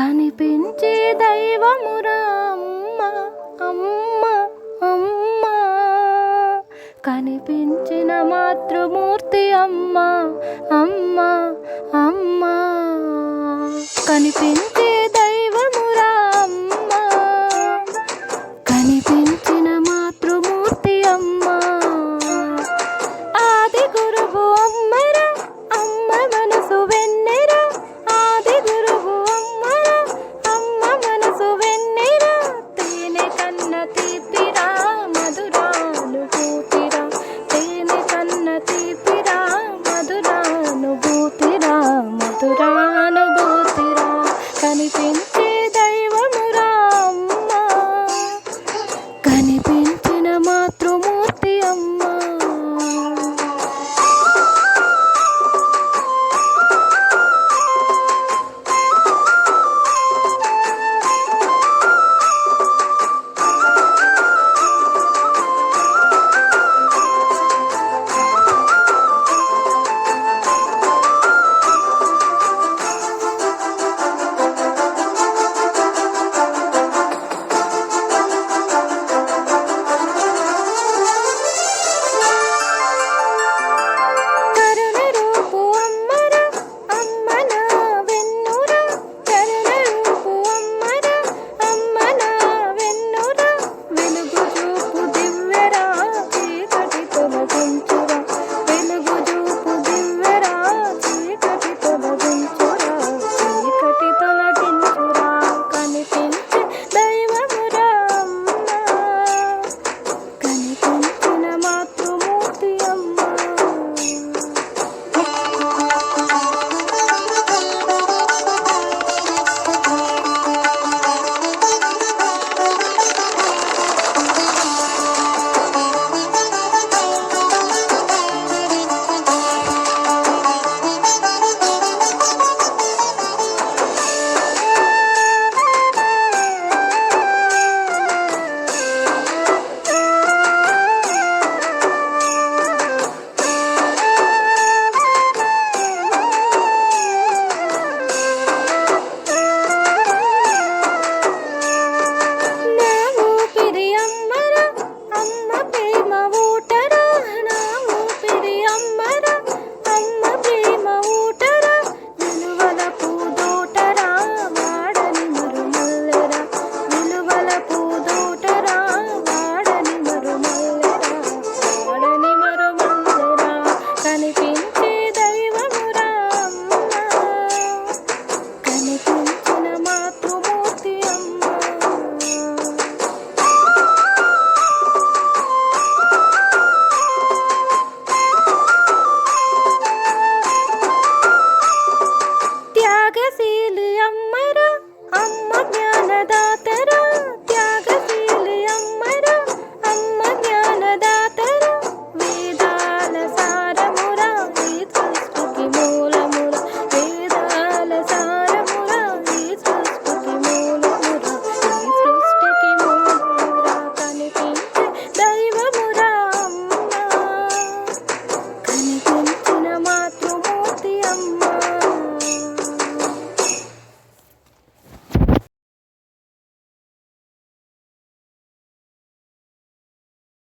కనిపించే దైవమురా అమ్మ అమ్మ అమ్మ, కనిపించిన మాతృమూర్తి అమ్మ అమ్మ అమ్మ, కనిపించే దైవమురా అమ్మ, కనిపించిన మాతృమూర్తి అమ్మ. ఆది గురువు అమ్మరా, అమ్మ మనసు వెన్నెరా, ఆది గురువు అమ్మరా, అమ్మ మనసు వెన్నెరా, తేనె కన్న తీపిరా మధురానుభూతిరా, తేనె కన్న తీపిరా మధురానుభూతిరా, మధురానుభూతిరా, కనిపించే దైవమురా అమ్మ, కనిపించిన మాతృమూర్తి అమ్మ. కనిపించిన మాతృ